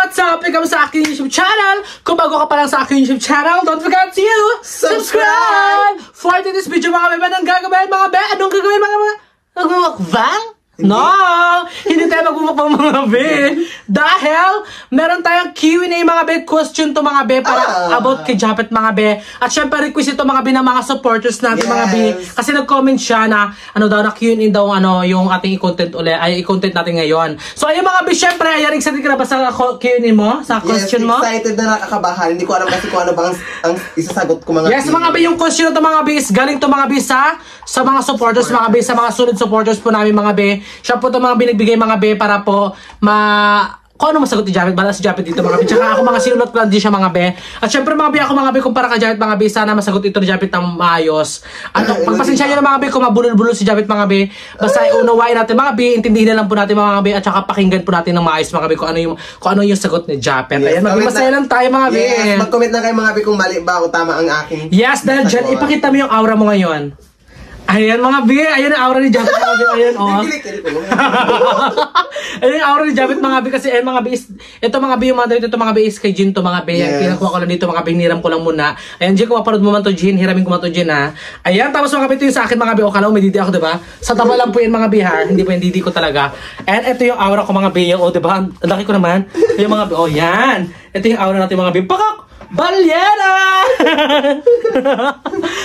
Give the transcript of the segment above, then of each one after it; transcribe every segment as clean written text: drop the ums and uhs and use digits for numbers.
what's up? Welcome sa aking YouTube channel. Kung bago ka pa lang sa aking YouTube channel, don't forget to subscribe! For today's video mga bebe, anong gagawin mga bebe? Anong gagawin mga bebe? Magmumukbang? No! Hindi tayo magmumukbang mga bebe. Dahil meron tayong Q&A mga bebe, question to mga bebe para about kay Japet mga bebe. At syempre request ito mga bebe ng mga supporters natin mga bebe. Kasi nag-comment siya na ano daw na Q&A daw ano yung ating i-content ulit, ay i-content natin ngayon. So ayun mga bebe, syempre ayan, excited ka na ba sa Q&A mo? Sa question mo? Yes, excited na nakakabahan. Hindi ko alam kasi kung ano bang ang isasagot ko mga yes, mga bebe, yung question na ito mga bebe is galing to mga bebe sa mga supporters mga bebe, sa mga solid supporters po namin mga bebe. Siya po ito mga binagbigay mga bebe para po kung ano masagot ni Japet, bala si Japet dito mga be. Tsaka ako mga sinunod plan din siya mga be. At syempre mga be, ako mga be, kung para ka Japet mga be, sana masagot ito ni Japet ng maayos. At pagpasensya nyo na mga be, kung mabulol-bulol si Japet mga be, basta unawain natin mga be, intindihin na lang po natin mga be, at saka pakinggan po natin ng maayos mga be, kung ano yung sagot ni Japet. Ayan, magmasaya lang tayo mga be. Yes, mag-comment na kayo mga be kung mali ba o tama ang aking. Yes, dahil dyan, ipakita mo yung aura mo ngayon. Ayan mga be, ayan ang aura ni Japet mga be, ayan oh. Ayan yung aura ni Japet mga be, kasi ayan mga be, ito mga be, yung mga dito mga be is kay Jin to mga be, yes. Pinakuha ko lang dito mga be, hiniram ko lang muna. Ayan Jin, kung mapanood mo man to Jin, hiramin ko man to Jin ha. Ayan, tapos mga be, ito yung sa akin mga be, o kala mo may didi ako diba? Sa taba lang po yan mga be ha, hindi po yung didi ko talaga. And ito yung aura ko mga be, o diba, ang laki ko naman. Ito yung mga be, o yan. Ito yung aura natin mga be, pakak! Balyera!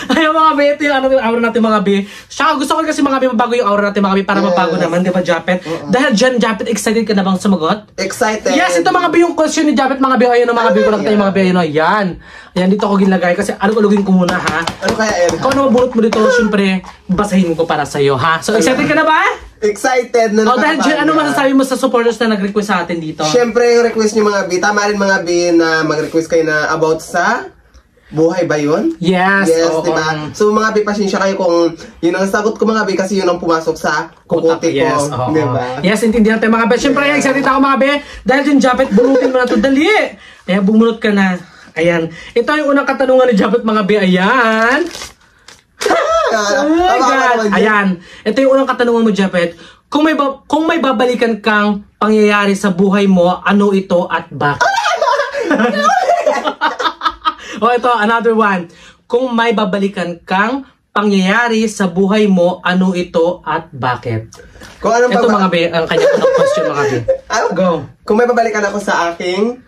Ayun mga be, ito yung aura natin mga be. Siya, gusto ko kasi mga be, mabago yung aura natin mga be para mabago naman, di ba Japet? Dahil dyan, Japet, excited ka na bang sumagot? Excited! Yes, ito mga be, yung question ni Japet mga be. Ayun mga be, ko lang tayo mga be. Ayan. Ayan, dito ko ginlagay kasi alugin ko muna ha. Ano kaya yan? Kung ano mabulot mo dito, syempre, basahin ko para sa'yo ha. So, excited ka na ba? Excited na dahil dyan, ano masasabi mo sa supporters na nag-request sa atin dito? Siyempre, yung request niyo mga B, tama rin mga B na mag-request kayo na about sa buhay ba yun? Yes. Yes, diba? So mga B, pasensya kayo kung yun ang sagot ko mga B kasi yun ang pumasok sa kukote ko. Yes, diba? Yes, intindihan tayo mga B. Siyempre, excited ako mga B. Dahil yung Japet, bunutin mo na ito. Dali! Ayan, bumunot ka na. Ayan. Ito yung unang katanungan ni Japet mga B. Ayan. Oh my God. Ayan. Ito yung unang katanungan mo, Japet. Kung may babalikan kang pangyayari sa buhay mo, ano ito at bakit? O ito, another one. Kung may babalikan kang pangyayari sa buhay mo, ano ito at bakit? Kung ano ito mga be, ang kanyang question mga be. Go. Kung may babalikan ako sa aking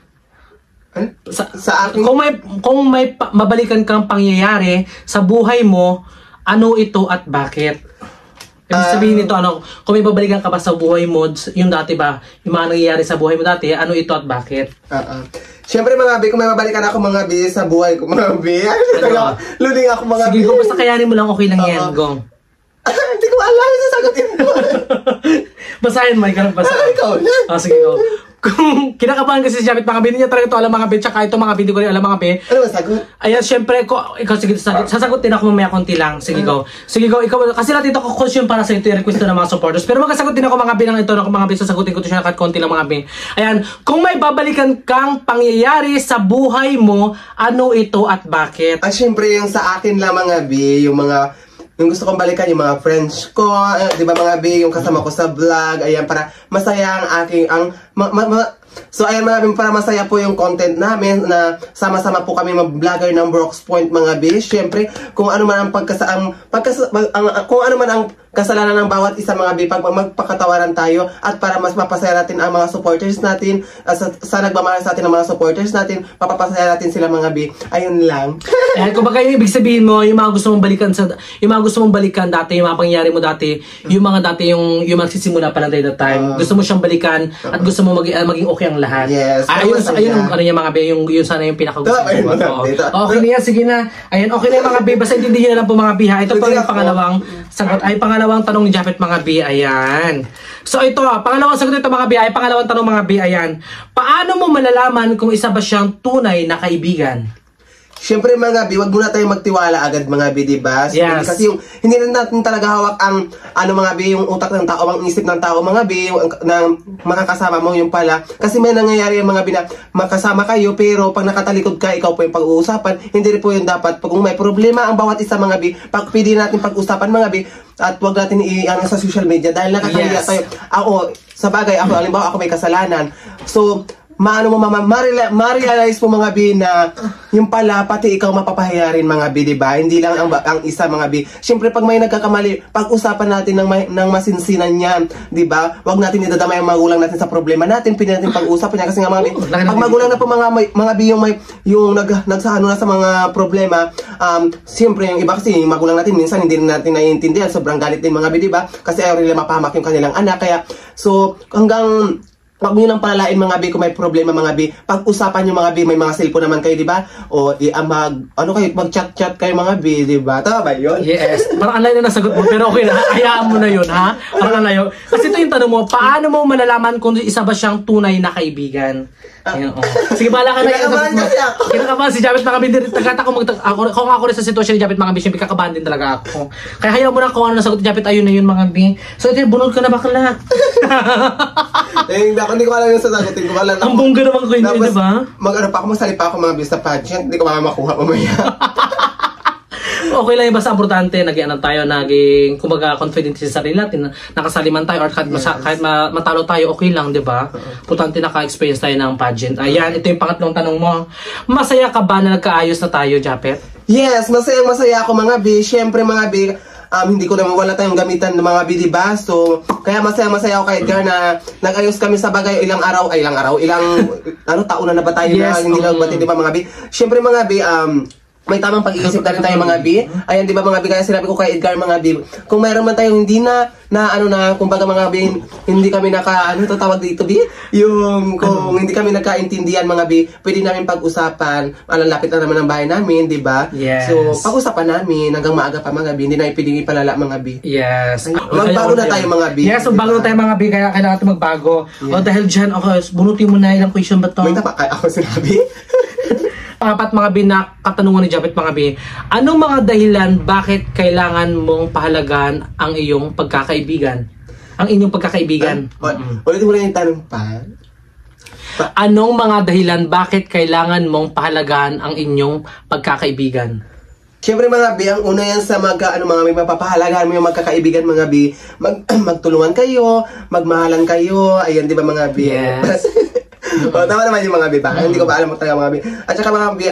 sa aking kung may mabalikan kang pangyayari sa buhay mo, ano ito at bakit? Ibig sabihin nito, ano, kung may babalikan ka pa sa buhay mo, yung dati ba, yung mga nangyayari sa buhay mo dati, ano ito at bakit? Siyempre mga B, kung may babalikan ako mga B sa buhay ko mga B, luling ako mga B. Sige, basta kayanin mo lang, okay lang yan, go. Hindi ko alam, sasagutin ko. Basahin mo, ikaw basahin. Ikaw na. Sige, go. Kung kinakabahan kasi si Japet mga be, niya talaga ito alam mga be, tsaka ito mga be, hindi ko rin alam mga be. Ano ba sagot? Ayan, syempre, ikaw sige, sasagot din ako mamaya konti lang. Sige, go. Sige, go, ikaw, kasi natin ito question para sa ito, yung request ng mga supporters. Pero magkasagot din ako mga be ng ito, mga be, sasagutin ko ito siya kahit konti lang mga be. Ayan, kung may babalikan kang pangyayari sa buhay mo, ano ito at bakit? Syempre, yung sa akin lang mga B, yung gusto kong balikan, yung mga friends ko, di ba mga B, yung kasama ko sa vlog, ayan, para masaya ang aking, so ayan mga B, para masaya po yung content namin, na sama-sama po kami mag-vlogger ng Brooks Point mga B. Siyempre, kung ano man ang kung ano man ang kasalanan ng bawat isa mga B, pag magpakatawaran tayo at para mas mapasaya natin ang mga supporters natin, sa nagmamahal sa atin ang mga supporters natin, papapasaya natin sila mga B. Ayun lang. Kung baka yung ibig sabihin mo, yung mga gusto mong balikan dati, yung mga pangyayari mo dati, yung mga dati yung magsisimula pa lang tayo that time, gusto mo siyang balikan at gusto mo maging okay ang lahat. Yes. Ayun ano yung mga be, yung sana yung pinakagusto mo. Okay na yan, sige na. Ayun, okay na yung mga be, basta intindihin na lang po mga be ha. Ito pa yung pangalawang sagot, ay pangalawang tanong ni Japet mga be, ayan. So ito, pangalawang sagot ito mga be, ay pangalawang tanong mga be, ayan. Paano mo malalaman kung isa ba siyang tunay na kaibigan? Siyempre mga B, wag muna tayong magtiwala agad mga B, diba? Yes. Kasi yung hindi na natin talaga hawak ang mga B, yung utak ng tao, ang isip ng tao mga B, na makakasama mo yung pala. Kasi may nangyayari yung mga B na makasama kayo, pero pag nakatalikod ka, ikaw po yung pag-uusapan. Hindi rin po yung dapat. Pag may problema ang bawat isa mga B, pwede natin pag-usapan mga B, at wag natin i-ano sa social media dahil nakakahiya tayo. Ako, sa bagay, halimbawa ako may kasalanan. So, ma-realize mo mga bi na yung pala pati ikaw mapapahiya rin mga bi, di ba? Hindi lang ang isa mga bi. Siyempre pag may nagkakamali, pag-usapan natin ng masinsinan yan, di ba? Huwag natin idadamay ang magulang natin sa problema natin, pwede natin pag-usapan yan kasi nga mga bi, pag magulang na po mga bi yung nagsano na sa mga problema, siyempre yung iba kasi yung magulang natin minsan hindi natin naiintindihan, sobrang galit din mga bi, di ba? Kasi ayaw nila mapahamak yung kanilang anak, kaya so hanggang wag mo nang palalain mga bi kung may problema mga bi. Pag-usapan nyo mga bi, may mga cellphone naman kayo, di ba? O mag-chat-chat kayo mga bi, di ba? Tama ba yun? Yes. Parang alay na nasagot mo, pero okay na. Hayaan mo na yun, ha? Parang alayo. Kasi ito yung tanong mo, paano mo malalaman kung isa ba siyang tunay na kaibigan? Ayan, oh. Sige, bahala ka na. Kinakabahan kasi ako. Kinakabahan si Japet mga bi. Kung ako rin sa sitwasyon ni Japet mga bi, siyempre kakabahan din talaga ako. Kaya hayaan mo na kung ano nasagot ni Japet, ayun na yun mga bi. So, ito bunod ka na bakla. Hindi ko alam yung sasagutin ko. Ang bongga naman ko yun, di ba? Mag-ano pa ako, masali pa ako mga bi sa pageant, hindi ko makuha mamaya. Okay lang yung basta importante, naging tayo, naging kumbaga confident sa sarili natin, nakasaliman tayo or kahit matalo tayo, okay lang, di ba? Importante naka-experience tayo ng pageant. Ayan, ito yung pangatlong tanong mo. Masaya ka ba na nagkaayos na tayo, Japet? Yes, masaya ako mga bi. Siyempre mga bi, hindi ko naman wala tayong gamitan ng mga bi, diba? So, kaya masaya ako kay Edgar na nag-ayos kami sa bagay ilang taon na ba tayo na hindi lang bati, diba mga bi? Siyempre mga bi, may tamang pag-iisip na rin tayo mga bi. Ayan, di ba mga bi, kaya sinabi ko kay Edgar mga bi, kung mayroon man tayong hindi kumbaga mga bi, hindi kami tawag dito bi? Yung, kung hindi kami nagkaintindihan mga bi, pwede namin pag-usapan, malalapit na naman ang bahay namin, di ba? Yes. So, pag-usapan namin hanggang maaga pa mga bi, hindi na ipwedeng ipalala mga bi. Yes. Magbago na tayo mga bi. Yes, magbago na tayo mga bi, kaya kailangan natin magbago. Yeah. O dahil dyan, okay, bunutin mo na ilang question ba to? May ako sinabi? Pangapat mga bi na katanungan ni Japet mga bi, anong mga dahilan bakit kailangan mong pahalagahan ang iyong pagkakaibigan? Ang inyong pagkakaibigan. Ulit mo na yung tanong pa. Anong mga dahilan bakit kailangan mong pahalagahan ang inyong pagkakaibigan? Siyempre mga bi, ang una yan sa mga may mapapahalagahan mo yung magkakaibigan mga bi, magtulungan kayo, magmahalan kayo, ayan di ba mga bi? Yes. Tama naman yung mga bi ba? Hindi ko pa alam talaga mga bi. At saka mga bi,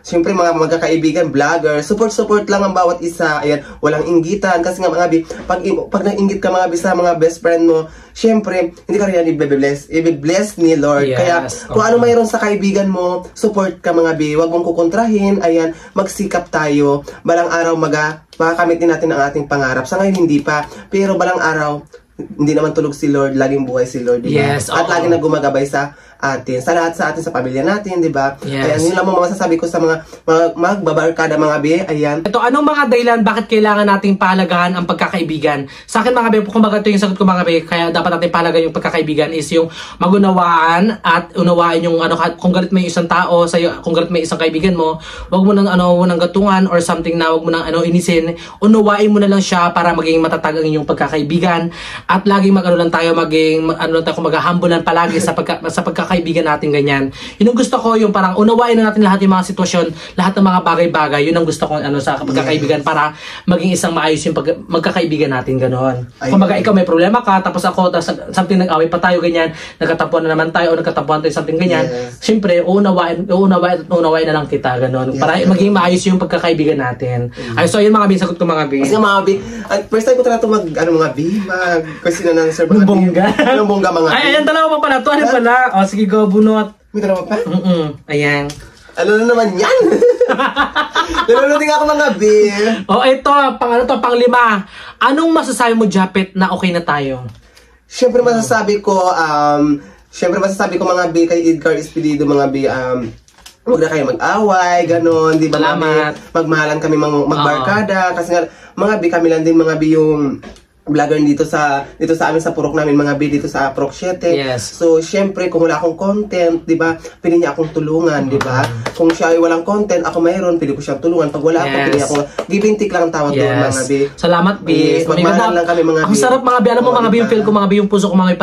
siyempre mga magkakaibigan, vlogger, support lang ang bawat isa. Ayan, walang inggitan. Kasi nga mga bi, pag nag-inggit ka mga bi sa mga best friend mo, siyempre, hindi ka rin yan i-bless ni Lord. Yes, kaya, kung ano mayroon sa kaibigan mo, support ka mga bi. Huwag mong kukontrahin. Ayan, magsikap tayo. Balang araw makakamit din natin ang ating pangarap. Sa ngayon, hindi pa. Pero balang araw, hindi naman tulog si Lord, laging buhay si Lord, di ba? Yes, at laging na gumagabay sa atin, sa lahat sa atin, sa pamilya natin, di ba? Yes. Ayan, yun lang mo masasabi ko sa mga magbabarkada mga bi, ayan. Ito, anong mga dahilan bakit kailangan nating pahalagahan ang pagkakaibigan? Sa akin mga bi, kumbaga ito yung sagot ko mga bi, kaya dapat natin pahalagahan yung pagkakaibigan is yung magunawaan at unawain yung kung galit may isang tao sa'yo, kung galit may isang kaibigan mo, wag mo nang nang gatungan or something na wag mo nang inisin, unawain mo na lang siya para maging matatag ang inyong pagkakaibigan at laging lang tayo maging humble palagi sa pagkakaibigan natin ganyan. Yun ang gusto ko, yung parang unawain na natin lahat yung mga sitwasyon, lahat ng mga bagay-bagay, yun ang gusto ko sa pagkakaibigan para maging isang maayos yung magkakaibigan natin ganoon. Kung ikaw may problema ka, tapos ako, something nag-away pa tayo ganyan, nagkatapuan na naman tayo o nagkatapuan tayo something ganyan, siyempre, uunawain na lang kita ganoon. Para maging maayos yung pagkakaibigan natin. So yun mga bi, sagot ko mga bi. Kasi mga bi, first time ko talaga ito question na ng sir mga bongga. Anong bongga mga bi? Ay, ayan, dalawa pa pala. Ito, ano pala? O, sige, go, bunot. May dalawa pa? Ayan. Ano na naman yan? Naluluting ako mga bi. O, ito, pang-lima. Anong masasabi mo, Japet, na okay na tayo? Siyempre masasabi ko mga bi kay Edgar Espirido mga bi, huwag na kayo mag-away, gano'n, di ba? Magmahalan kami magbarkada, kasi nga, mga bi, kami lang din mga bi yung vlogger dito sa amin sa purok namin mga bi dito sa Proc 7. Yes. So syempre kung wala akong content, 'di ba? Pwede niya akong tulungan, 'di ba? Kung siya ay walang content, ako mayroon, pwede ko siyang tulungan. Pag wala ako, pwede ako give and take lang ang tawag doon mga bi. Salamat bi. Yes, magmahal lang kami mga bi. Ang sarap mga bi. Alam mo mga bi, yung feel ko mga bi, yung puso ko mga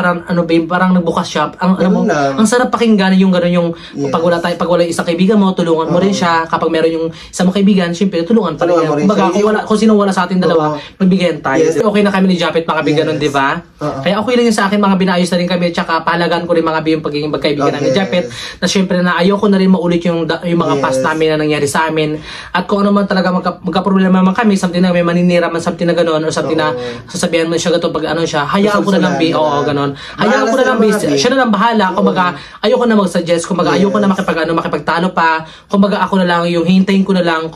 bi, parang nagbukas shop. Ang sarap pakinggan yung pag wala yung isang kaibigan mo, tulungan mo rin siya. Kapag meron yung isang kaibigan, syempre tulungan pa rin. Kumbaga kung sino wala sa atin dalawa, magbigayan tayo. Okay na kami ni ni Japet mga B, ganun, di ba? Kaya okay lang yun sa akin mga B, naayos na rin kami, tsaka pahalagaan ko rin mga B yung pagiging magkaibigan namin ni Japet, na syempre na ayoko na rin maulit yung mga past namin na nangyari sa amin. At kung ano man talaga magka-problema man kami, something na may maninira man, something na gano'n, or something na sasabihan mo siya gato pag ano siya, hayaan ko na lang B, oo, gano'n. Hayaan ko na lang B, siya na lang bahala, kumbaga ayoko na mag-suggest, kumbaga ayoko na makipagtalo pa, kumbaga ako na lang yung hintayin ko na lang,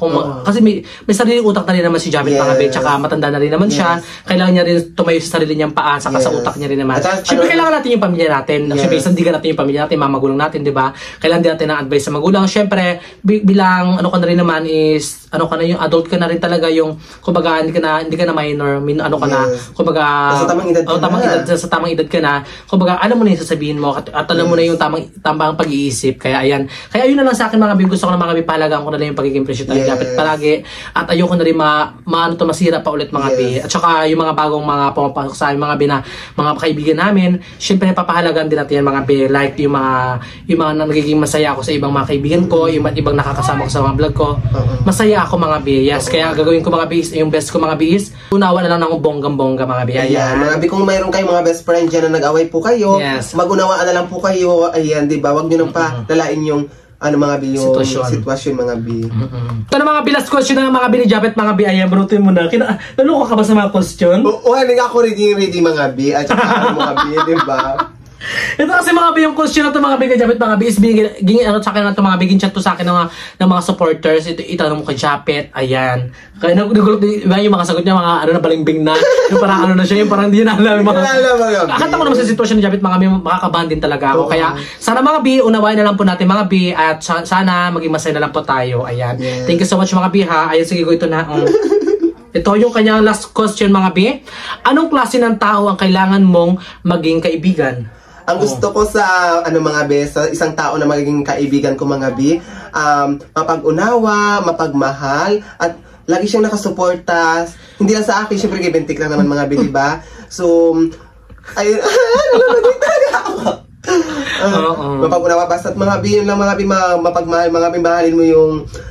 kasi may sariling utak na rin naman si Japet mga B, tsaka matanda na rin naman siya, kailangan niya rin tumayo sa sarili niyang paa, saka sa utak niya rin naman. Siyempre kailangan natin yung pamilya natin, siyempre sandigan natin yung pamilya natin, mga magulang natin, di ba? Kailangan din natin ng advice sa magulang. Siyempre bilang ano ka na rin naman is ano ka na yung adult ka na rin talaga, yung kumbaga hindi ka na minor, ano ka na, kumbaga sa tamang edad ka na, kumbaga alam mo na yung sasabihin mo at alam mo na yung tamang pag-iisip. Kaya ayan, kaya yun na lang sa akin mga B, gusto ko na mga B, pahalagaan ko na lang yung pagiging presyo tayo Japet palagi, at ayoko na rin masira pa ulit mga B. At saka yung mga bagong mga pumapasok sa amin mga B na mga kaibigan namin, syempre papahalagaan din natin yan mga B, like yung mga nagiging masaya ako sa ibang mga kaibigan ko, yung ibang nakakasama ko sa mga vlog ko, masaya ako mga B. Yes, kaya gagawin ko mga B, yung best ko mga B is unawa na lang ng bonggang-bongga mga B. Ayan. Mga B, kung mayroon kayong mga best friend dyan na nag-away po kayo, mag-unawaan na lang po kayo. Ayan, di ba? Huwag nyo nang lalain yung mga B, yung sitwasyon mga B. Ito na mga B, last question na mga B ni Japet mga B. Ayan, brutin mo na. Naloko ka ba sa mga question? Oo, hindi ako ready mga B. At saka mga B, di ba? Ito kasi mga B, yung question na ito mga B kay Japet mga B is sa akin na ito mga B, chat to sa akin ng mga supporters. Ito itanong mo kay Japet. Ayan. Kaya nagulat yung mga sagot niya, mga ano na balimbing na. Yung parang ano na siya, yung parang hindi na alam. Akata ko naman sa sitwasyon ni Japet mga B, makakabahan din talaga ako. Kaya sana mga B, unawain na lang po natin mga B, at sana maging masaya na lang po tayo. Ayan. Thank you so much mga B ha. Ayan, sige ko ito na. Ito yung kanyang last question mga B. Anong klase ng tao ang kailangan mong maging kaibigan? Ang gusto ko sa mga B, sa isang tao na magiging kaibigan ko mga B, mapag-unawa, mapagmahal, at lagi siyang nakasuporta. Hindi lang sa akin, syempre kay Bentik lang naman mga B, diba? So, ayun, mapag-unawa, basta't mga B, yun lang mga B, mapagmahal, mga B, mahalin mo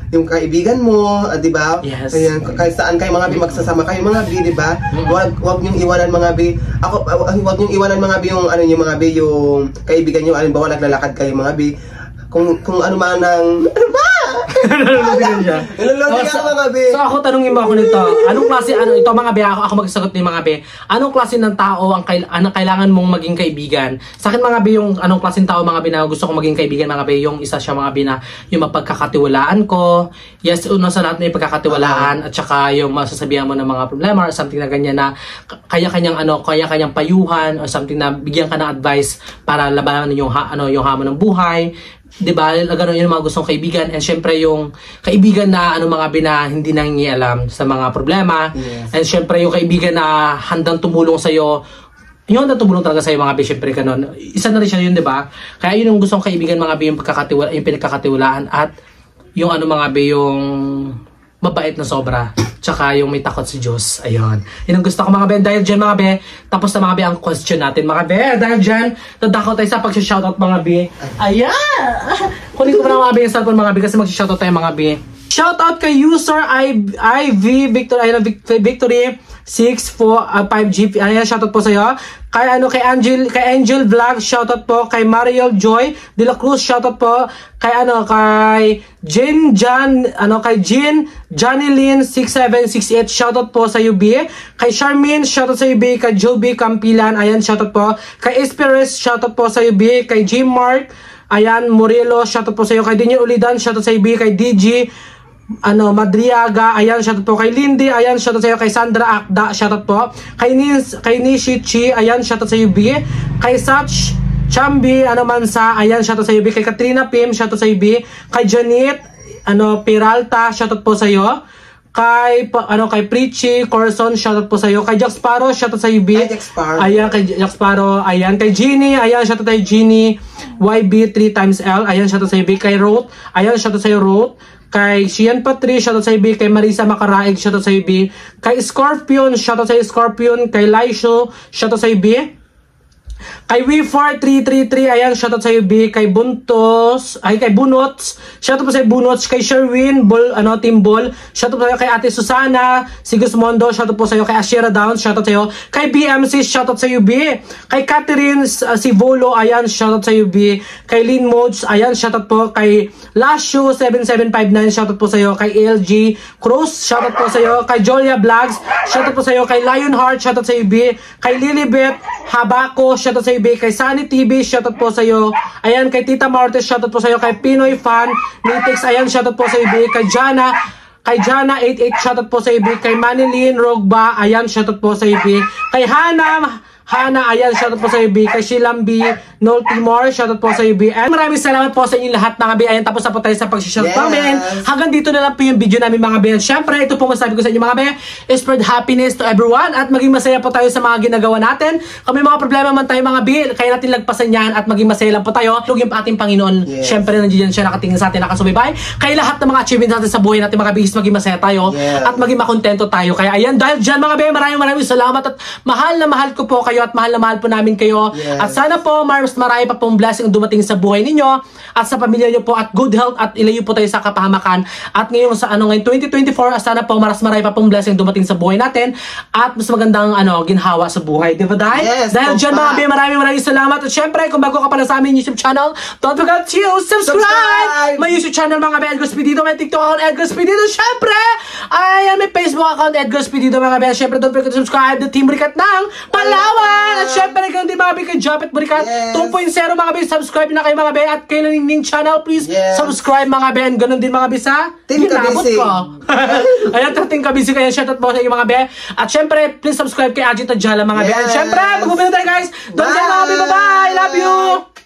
yung kaibigan mo, di ba? Yes. Ayan, kahit saan kayo mga B, magsasama kayo mga B, di ba? Huwag niyong iwanan mga B. Huwag niyong iwanan mga B yung mga B, yung kaibigan niyo, alimbawa naglalakad kayo mga B. Kung ano man ang Nalulogin siya. So ako, tanungin mo ako nito. Anong klase, ito mga be, ako magsasagot ni mga be. Anong klase ng tao ang kailangan mong maging kaibigan? Sa akin mga be, yung anong klase ng tao mga be na gusto kong maging kaibigan mga be, yung isa siya mga be na yung mapagkakatiwalaan ko. Yes, una sa lahat na yung pagkakatiwalaan, at saka yung masasabihan mo ng mga problema or something na ganyan na kaya-kanyang payuhan or something na bigyan ka ng advice para labanan yung hamon ng buhay. Diba? Gano'n yun yung mga gustong kaibigan. And syempre yung kaibigan na mga bina hindi nangingialam sa mga problema. Yes. And syempre yung kaibigan na handang tumulong sa'yo, yung handang tumulong talaga sa'yo mga be, syempre gano'n. Isa na rin siya yun, diba? Kaya yun yung gustong kaibigan mga be, yung pinagkakatiwalaan, at yung mga be, yung mabait na sobra. Tsaka yung may takot sa Diyos. Ayun. Yun ang gusto ko mga be. Dahil dyan mga be, tapos na mga be ang question natin mga be. Dahil dyan, dadako tayo sa pag-shoutout mga be. Ayan! Kunin ko na mga be yung cellphone mga be kasi mag-shoutout tayo mga be. Shoutout kay user IV Victory 645GP. Ayan, shoutout po sa'yo. Kay Angel Vlog, shoutout po. Kay Mariel Joy De La Cruz, shoutout po. Kay Jean Johnny Lynn 6768, shoutout po sa UB. Kay Charmaine, shoutout sa UB. Kay Joby Campilan, ayan, shoutout po. Kay Esperes, shoutout po sa UB. Kay Jim Mark, ayan, Morelos, shoutout po sa iyo. Kay Daniel Ulidan, shoutout sa UB. Kay DG Madriaga, ayan, shoutout po. Kay Lindy, ayan, shoutout sa iyo. Kay Sandra Akda, shoutout po. Kay Nishichi, ayan, shoutout sa UB. Kay Sach Chambi, Mansa, ayan, shoutout sa UB. Kay Katrina Pim, shoutout sa UB. Kay Janet, Peralta, shoutout po sa iyo. Kay Preachy Corson, shoutout po sa iyo. Kay Jack Sparrow, shoutout sa UB. Ayan, kay Jack Sparrow, ayan. Kay Jeannie, ayan, shoutout kay Jeannie YB 3XL, ayan, shoutout sa UB. Kay Roth, ayan, shoutout sa iyo, Roth. Kay Sian Patri, shoutout sa UB. Kay Marisa Macaraig, shoutout sa UB. Kay Scorpion, shoutout sa Scorpion. Kay Laisho, shoutout sa UB. Kay We4333, ayan, shoutout sa iyo, B. Kay Buntos, kay Bunots, shoutout po sa iyo, Bunots. Kay Sherwin, Team Ball, shoutout po sa iyo. Kay Ate Susana, si Gusmondo, shoutout po sa iyo. Kay Ashira Downs, shoutout sa iyo. Kay BMC, shoutout sa iyo, B. Kay Catherine, si Volo, ayan, shoutout sa iyo, B. Kay Lynn Modes, ayan, shoutout po. Kay Lashu7759, shoutout po sa iyo. Kay LG Cruz, shoutout po sa iyo. Kay Jolia Vlogs, shoutout po sa iyo. Kay Lionheart, shoutout sa iyo, B. Kay Lilibet Habako, shoutout sa iyo, B. Kay Sunny TV, shoutout po sa iyo. Ayan, kay Tita Martes, shoutout po sa iyo. Kay Pinoy Fan Nitix, ayan, shoutout po sa iyo, B. Kay Jana 88, shoutout po sa iyo, B. Kay Manilyn Rogba, ayan, shoutout po sa iyo, B. Kay Hana, ayan, shoutout po sa iyo, B. Kay Shilambi Noel Timor, shoutout po sa iyo, B. And maraming salamat po sa inyong lahat, mga B. Ayan, tapos na po tayo sa pag-shoutout namin. Hanggang dito na lang po yung video namin, mga B. And syempre, ito po masabi ko sa inyo, mga B, spread happiness to everyone at maging masaya po tayo sa mga ginagawa natin. Kung may mga problema man tayo, mga B, kaya natin lagpasan yan at maging masaya lang po tayo. Lugin pa ating Panginoon. Syempre, nandiyan siya nakatingin sa atin, nakasubaybay. Kaya lahat ng mga achievements natin sa buhay natin, mga B, is maging masaya tayo at maging makontento tayo. Kaya ayan, dahil dyan, mga B, maraming salamat at mahal na mahal ko po kayo at mahal na mahal po namin kayo. At sana po mas marami pa pong blessing ang dumating sa buhay ninyo at sa pamilya nyo po at good health at ilayo po tayo sa kapahamakan. At ngayon ngayon 2024, sana po mas marami pa pong blessing dumating sa buhay natin at mas magandang ginhawa sa buhay. Diba dahil? Yes, dahil dyan, mga B, maraming salamat. At syempre, kung bago ka pala sa aming YouTube channel, don't forget to subscribe! May YouTube channel, mga B, Edgar Spidito. May TikTok account, Edgar Spidito. Syempre, ayan, may Facebook account, Edgar Spidito, mga B. Syempre, don't forget to subscribe the Team Burikat ng Palawan. At syempre, ganun din, mga B, kay Japet Burikat 2.0, mga B. Subscribe na kayo, mga B. At kay Ningning channel, please subscribe, mga B. And ganun din, mga B, sa Team Kabisi. Ayan, Team Kabisi. Kaya shoutout po sa inyo, mga B. At syempre, please subscribe kay Ajit Adjala, mga B. And syempre, mag-upin na tayo, guys. Don't forget, mga B. Bye-bye. Love you.